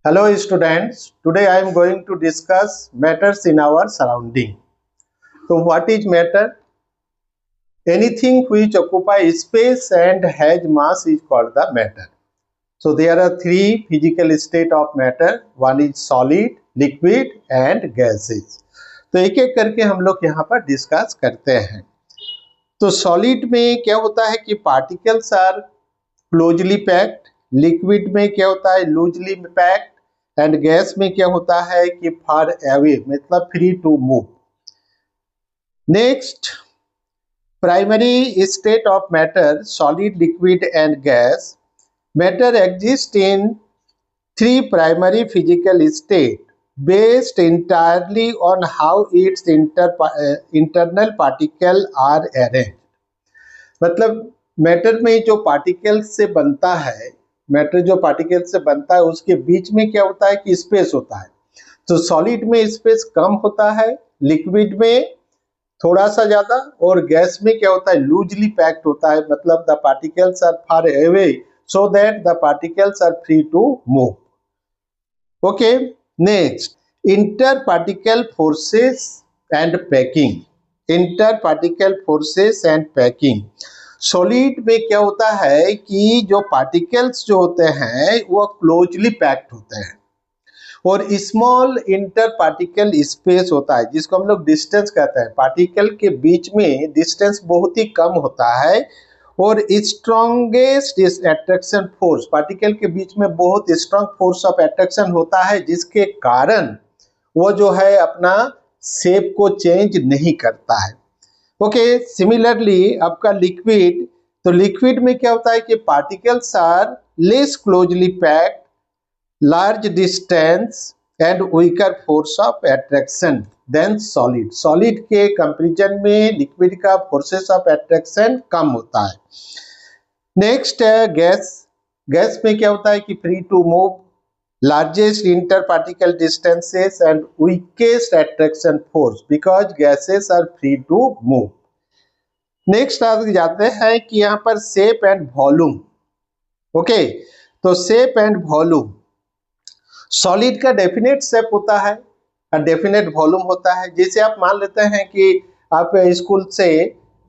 Hello students, today I am going to discuss matters in our surrounding. So what is matter? Anything which occupies space and has mass is called the matter. So there are three physical state of matter. One is solid, liquid and gases. तो एक एक करके हम लोग यहाँ पर discuss करते हैं। तो सॉलिड में क्या होता है कि particles are closely packed, liquid में क्या होता है लूजली पैक्ड, एंड गैस में क्या होता है कि फार अवे मतलब free to move. Next, primary state of matter solid, liquid and gas. Matter exist in three primary physical state based entirely on how its internal particle are arranged। मतलब matter में जो particle से बनता है, matter जो particle से बनता है उसके बीच में क्या होता है कि स्पेस होता है। तो सॉलिड में स्पेस कम होता है, लिक्विड में थोड़ा सा ज्यादा, और गैस में क्या होता है लूजली पैक्ड होता है, मतलब the particles are far away so that the particles are free to move. Okay, next, inter particle forces and packing. Inter particle forces and packing. Solid में क्या होता है कि जो पार्टिकल्स जो होते हैं वो क्लोजली पैक्ड होते हैं और स्मॉल इंटर पार्टिकल स्पेस होता है जिसको हम लोग डिस्टेंस कहते हैं। पार्टिकल के बीच में डिस्टेंस बहुत ही कम होता है और स्ट्रॉन्गेस्ट अट्रैक्शन फोर्स, पार्टिकल के बीच में बहुत स्ट्रॉन्ग फोर्स ऑफ अट्रैक्शन होता है जिसके कारण वो जो है अपना शेप को चेंज नहीं करता है। ओके, सिमिलरली आपका लिक्विड, तो लिक्विड में क्या होता है कि particles are less closely packed, large distance and weaker force of attraction than solid. Solid के कंपैरिजन में लिक्विड का फोर्सेस ऑफ अट्रैक्शन कम होता है। नेक्स्ट है गैस। गैस में क्या होता है कि free to move, largest inter particle distances and weakest attraction force because gases are free to move. Next आगे जाते हैं कि यहाँ पर शेप एंड वॉल्यूम। ओके, तो शेप एंड वॉल्यूम, सॉलिड का डेफिनेट शेप होता है और डेफिनेट वॉल्यूम होता है। जैसे आप मान लेते हैं कि आप स्कूल से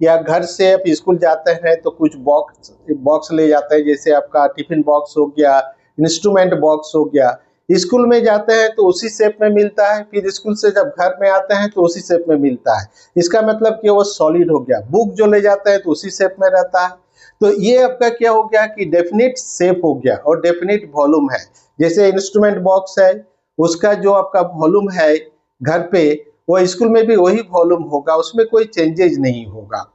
या घर से आप स्कूल जाते हैं तो कुछ बॉक्स ले जाते हैं, जैसे आपका टिफिन बॉक्स हो गया, इंस्ट्रूमेंट बॉक्स हो गया। स्कूल में जाते हैं तो उसी शेप में मिलता है, फिर स्कूल से जब घर में आते हैं तो उसी शेप में मिलता है। इसका मतलब कि वो सॉलिड हो गया। बुक जो ले जाते हैं तो उसी शेप में रहता है। तो ये आपका क्या हो गया कि डेफिनेट शेप हो गया और डेफिनेट वॉल्यूम है। जैसे इंस्ट्रूमेंट बॉक्स है, उसका जो आपका वॉल्यूम है घर पे, वो स्कूल में भी वही वॉल्यूम होगा, उसमें कोई चेंजेज नहीं होगा।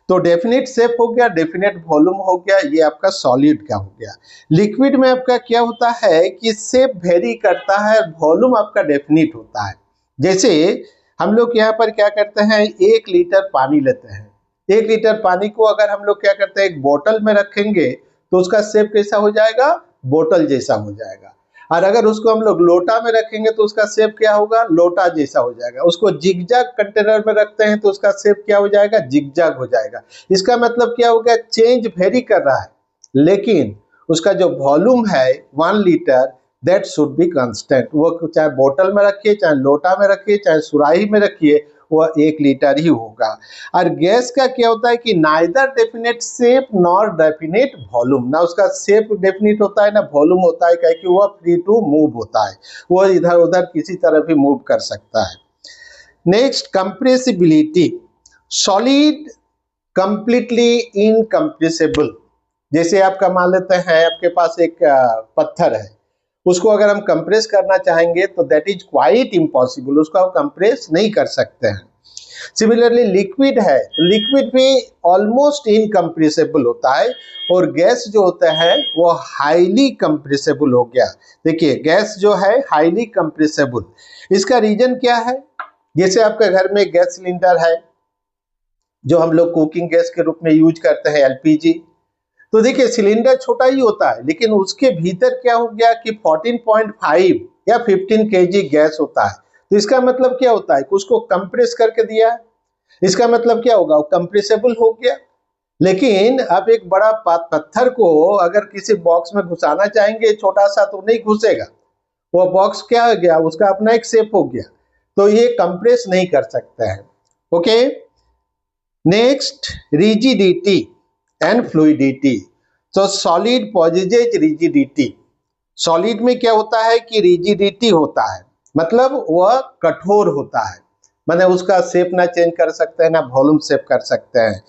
तो डेफिनेट शेप हो गया, डेफिनेट वॉल्यूम हो गया, ये आपका सॉलिड का हो गया। लिक्विड में आपका क्या होता है कि शेप वेरी करता है, वॉल्यूम आपका डेफिनेट होता है। जैसे हम लोग यहाँ पर क्या करते हैं, 1 लीटर पानी लेते हैं। 1 लीटर पानी को अगर हम लोग क्या करते हैं एक बोतल में रखेंगे तो उसका शेप कैसा हो जाएगा, बोतल जैसा हो जाएगा। और अगर उसको हम लोग लोटा में रखेंगे तो उसका शेप क्या होगा, लोटा जैसा हो जाएगा। उसको जिगजैग कंटेनर में रखते हैं तो उसका शेप क्या हो जाएगा, जिगजैग हो जाएगा। इसका मतलब क्या हो गया, चेंज वेरी कर रहा है, लेकिन उसका जो वॉल्यूम है 1 litre that should be constant. वो चाहे बोतल में रखिए, चाहे लोटा में रखिए, चाहे सुराही में रखिए, वह 1 लीटर ही होगा। और गैस का क्या होता है कि neither definite shape nor definite volume, ना उसका शेप डेफिनेट होता है ना वॉल्यूम होता है, क्योंकि वह फ्री टू मूव होता है, वह इधर उधर किसी तरह भी मूव कर सकता है। Next, compressibility. Solid completely incompressible. जैसे आपका मान लेते हैं आपके पास एक पत्थर है, उसको अगर हम कंप्रेस करना चाहेंगे तो दैट इज क्वाइट इम्पॉसिबल, उसको हम कंप्रेस नहीं कर सकते हैं। सिमिलरली लिक्विड है, लिक्विड भी ऑलमोस्ट इनकम्प्रेसिबल होता है, और गैस जो होता है वो हाईली कंप्रेसिबल हो गया। देखिए गैस जो है हाईली कंप्रेसिबल, इसका रीजन क्या है। जैसे आपके घर में गैस सिलेंडर है जो हम लोग कुकिंग गैस के रूप में यूज करते हैं, एलपीजी। तो देखिए सिलेंडर छोटा ही होता है, लेकिन उसके भीतर क्या हो गया कि 14.5 या 15 केजी गैस होता है। तो इसका मतलब क्या होता है कि उसको कंप्रेस करके दिया है, इसका मतलब क्या होगा, वो कंप्रेसेबल हो गया। लेकिन अब एक बड़ा पत्थर को अगर किसी बॉक्स में घुसाना चाहेंगे छोटा सा, तो नहीं घुसेगा, वो बॉक्स क्या हो गया, उसका अपना एक शेप हो गया, तो ये कंप्रेस नहीं कर सकता है। Okay, next rigidity and fluidity. तो सॉलिड पॉजिजेज रिजिडिटी, सॉलिड में क्या होता है कि रिजिडिटी होता है, मतलब वह कठोर होता है, मतलब उसका शेप ना चेंज कर सकते हैं ना वॉल्यूम शेप कर सकते हैं।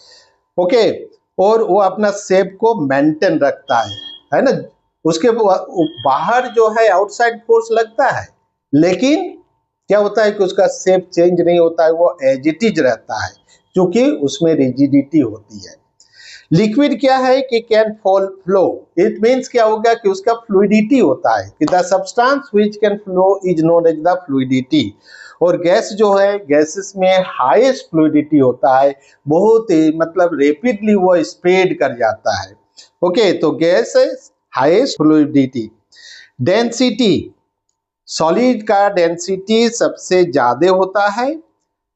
ओके, और वो अपना शेप को मेंटेन रखता है ना। उसके बाहर जो है आउटसाइड फोर्स लगता है, लेकिन क्या होता है कि उसका शेप चेंज नहीं होता है, वो एज इट इज रहता है, क्योंकि उसमें रिजिडिटी होती है। लिक्विड क्या है कि can fall flow, it means क्या होगा कि उसका फ्लूइडिटी होता है, कि the substance which can flow is known as the fluidity. और गैस जो है, गैसेस में हाईएस्ट फ्लूइडिटी होता है, बहुत ही मतलब रेपिडली वो स्प्रेड कर जाता है। ओके, तो gas highest fluidity. Density, solid का डेंसिटी सबसे ज्यादा होता है,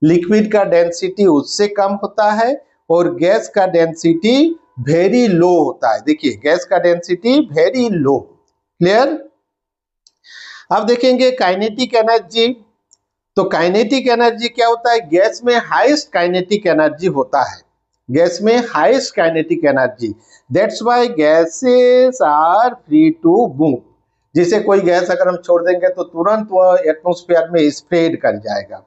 लिक्विड का डेंसिटी उससे कम होता है, और गैस का डेंसिटी वेरी लो होता है। देखिए गैस का डेंसिटी वेरी लो। क्लियर? अब देखेंगे काइनेटिक एनर्जी। तो काइनेटिक एनर्जी क्या होता है, गैस में हाईएस्ट काइनेटिक एनर्जी होता है, गैस में highest kinetic energy, that's why gases are free to move. जैसे कोई गैस अगर हम छोड़ देंगे तो तुरंत वह एटमॉस्फेयर में स्प्रेड कर जाएगा।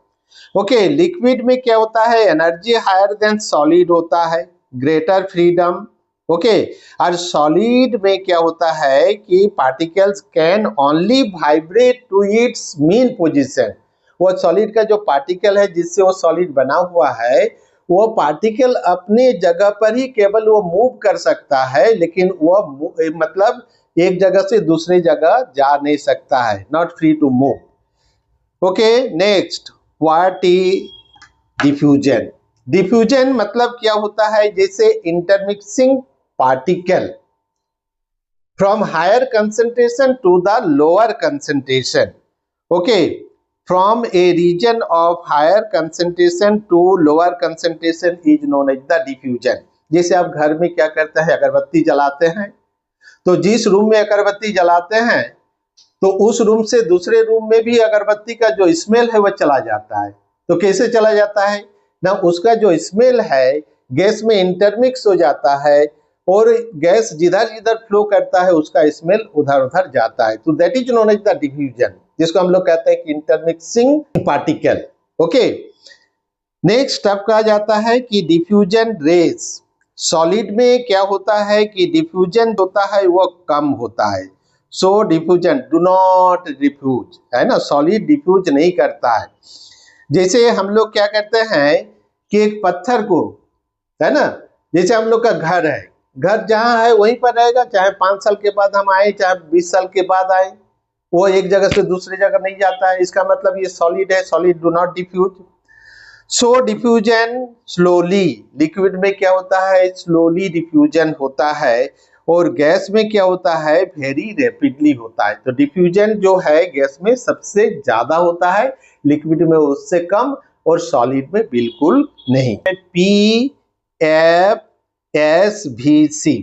ओके, लिक्विड में क्या होता है, एनर्जी हायर देन सॉलिड होता है, ग्रेटर फ्रीडम। ओके, और सॉलिड में क्या होता है कि particles can only vibrate to its mean position. वो सॉलिड का जो पार्टिकल है जिससे वो सॉलिड बना हुआ है, वो पार्टिकल अपने जगह पर ही केवल वो मूव कर सकता है, लेकिन वो मतलब एक जगह से दूसरी जगह जा नहीं सकता है, not free to move. Okay, next what is diffusion. Diffusion मतलब क्या होता है, जैसे intermixing particle from higher concentration to the lower concentration. Okay, from a region of higher concentration to lower concentration is known as the diffusion. जैसे आप घर में क्या करते हैं, अगरबत्ती जलाते हैं, तो जिस रूम में अगरबत्ती जलाते हैं तो उस रूम से दूसरे रूम में भी अगरबत्ती का जो स्मेल है वह चला जाता है। तो कैसे चला जाता है ना, उसका जो स्मेल है गैस में इंटरमिक्स हो जाता है, और गैस जिधर जिधर फ्लो करता है उसका स्मेल उधर उधर जाता है, तो that is known as the diffusion, जिसको हम लोग कहते हैं कि इंटरमिक्सिंग पार्टिकल। ओके, नेक्स्ट अब कहा जाता है कि डिफ्यूजन रेस। सॉलिड में क्या होता है कि डिफ्यूजन होता है वो कम होता है, सो डिफ्यूजन डू नॉट डिफ्यूज, है ना, सॉलिड डिफ्यूज नहीं करता है। जैसे हम लोग क्या करते हैं कि एक पत्थर को, है ना, जैसे हम लोग का घर है, घर जहां है वहीं पर रहेगा, चाहे 5 साल के बाद हम आए चाहे 20 साल के बाद आए, वो एक जगह से दूसरी जगह नहीं जाता है, इसका मतलब ये सॉलिड है, solid do not diffuse. So diffusion slowly, liquid में क्या होता है, स्लोली डिफ्यूजन होता है, और गैस में क्या होता है, वेरी रैपिडली होता है। तो डिफ्यूजन जो है गैस में सबसे ज्यादा होता है, लिक्विड में उससे कम, और सॉलिड में बिल्कुल नहीं। पी एफ एस भी सी।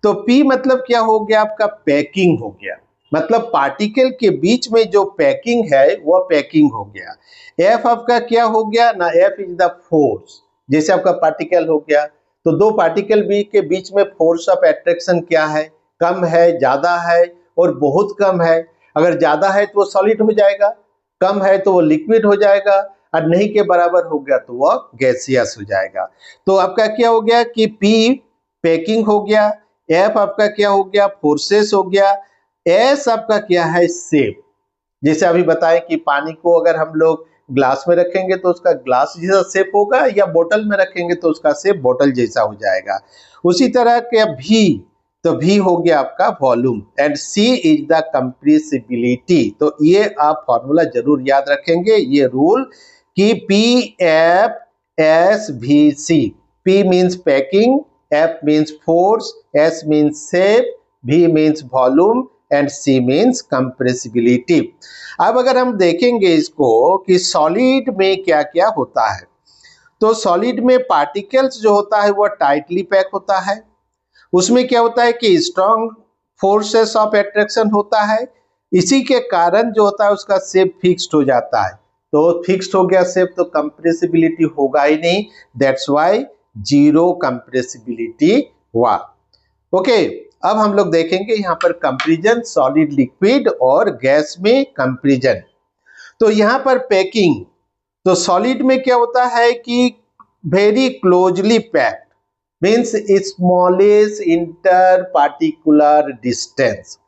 तो पी मतलब क्या हो गया, आपका पैकिंग हो गया, मतलब पार्टिकल के बीच में जो पैकिंग है वह पैकिंग हो गया। एफ आपका क्या हो गया ना, एफ इज द फोर्स। जैसे आपका पार्टिकल हो गया, तो दो पार्टिकल बी के बीच में फोर्स ऑफ अट्रैक्शन क्या है, कम है, ज्यादा है, और बहुत कम है। अगर ज्यादा है तो वो सॉलिड हो जाएगा, कम है तो वो लिक्विड हो जाएगा, और नहीं के बराबर हो गया तो वह गैसियस हो जाएगा। तो आपका क्या हो गया कि पी पैकिंग हो गया, एफ आपका क्या हो गया, फोर्सेस हो गया, एस आपका क्या है, शेप। जैसे अभी बताएं कि पानी को अगर हम लोग ग्लास में रखेंगे तो उसका ग्लास जैसा शेप होगा, या बोतल में रखेंगे तो उसका शेप बोतल जैसा हो जाएगा। उसी तरह के भी, तो भी हो गया आपका volume, and C is the compressibility. तो ये आप फॉर्मूला जरूर याद रखेंगे, ये रूल कि P F S V C. P means packing, F means force, S means shape, V means volume, and C means compressibility. अब अगर हम देखेंगे इसको कि सॉलिड में क्या क्या होता है, तो सॉलिड में पार्टिकल्स जो होता है वो टाइटली पैक होता है, उसमें क्या होता है कि स्ट्रॉन्ग फोर्सेस ऑफ अट्रैक्शन होता है, इसी के कारण जो होता है उसका शेप फिक्स्ड हो जाता है। तो फिक्स्ड हो गया शेप तो कंप्रेसिबिलिटी होगा ही नहीं, दैट्स व्हाई जीरो कंप्रेसिबिलिटी हुआ। ओके, अब हम लोग देखेंगे यहाँ पर कंपैरिजन सॉलिड लिक्विड और गैस में कंपैरिजन। तो यहाँ पर पैकिंग, तो सॉलिड में क्या होता है कि very closely packed means smallest inter particular distance.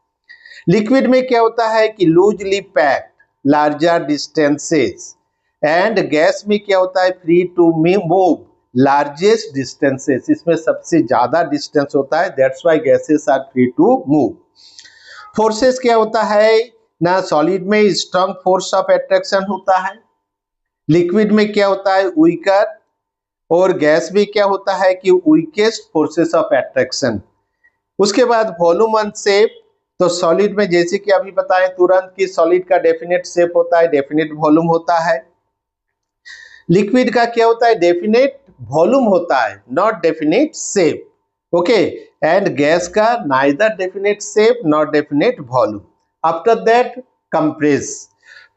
Liquid में क्या होता है कि loosely packed larger distances, and gas में क्या होता है free to move largest distances, इसमें सबसे ज्यादा डिस्टेंस होता है, that's why gases are free to move. Forces क्या होता है ना, सॉलिड में स्ट्रॉन्ग फोर्स ऑफ अट्रैक्शन होता है, लिक्विड में क्या होता है वीकर, और गैस में क्या होता है कि वीकेस्ट फोर्सेस ऑफ अट्रैक्शन। उसके बाद वॉल्यूम एंड शेप, तो सॉलिड में जैसे कि अभी बताएं तुरंत कि सॉलिड का डेफिनेट शेप होता है, डेफिनेट वॉल्यूम होता है। लिक्विड का क्या होता है डेफिनेट वॉल्यूम होता है, not definite shape. Okay, and gas का neither definite shape not definite volume. After that compress,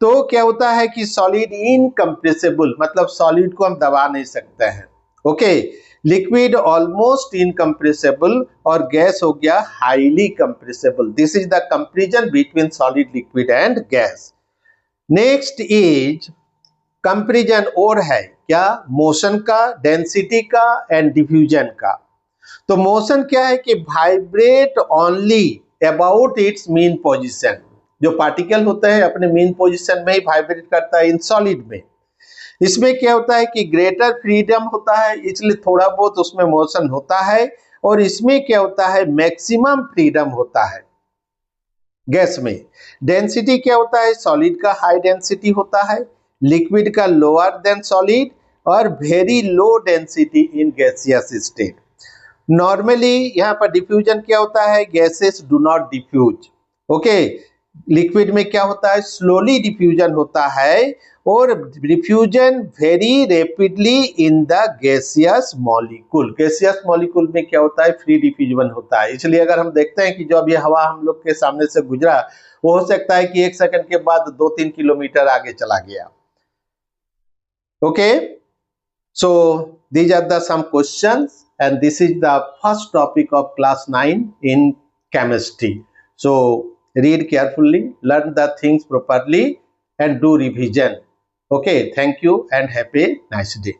तो क्या होता है कि सॉलिड इनकम्प्रेसिबल, मतलब सॉलिड को हम दबा नहीं सकते हैं। ओके, लिक्विड ऑलमोस्ट इनकम्प्रेसिबल और गैस हो गया highly compressible. This is the comparison between solid liquid and gas. Next is comparison और है क्या, मोशन का, डेंसिटी का एंड डिफ्यूजन का। तो मोशन क्या है कि vibrate only about it's mean position, जो पार्टिकल होता है अपने मीन पोजीशन में ही वाइब्रेट करता है इन सॉलिड में। इसमें क्या होता है कि ग्रेटर फ्रीडम होता है, इसलिए थोड़ा बहुत उसमें मोशन होता है, और इसमें क्या होता है मैक्सिमम फ्रीडम होता है गैस में। डेंसिटी क्या होता है, सॉलिड का हाई डेंसिटी होता है, लिक्विड का लोअर देन सॉलिड, और very low density in gaseous state. Normally यहाँ पर डिफ्यूजन क्या होता है, gases do not diffuse. Okay, liquid में क्या होता है स्लोली डिफ्यूजन होता है, और diffusion very rapidly in the gaseous molecule. Gaseous molecule में क्या होता है फ्री डिफ्यूजन होता है। इसलिए अगर हम देखते हैं कि जो अभी हवा हम लोग के सामने से गुजरा, वो हो सकता है कि 1 सेकंड के बाद 2-3 किलोमीटर आगे चला गया। Okay, so these are the some questions, and this is the first topic of class 9 in chemistry. So read carefully, learn the things properly, and do revision. Okay, thank you and have a nice day.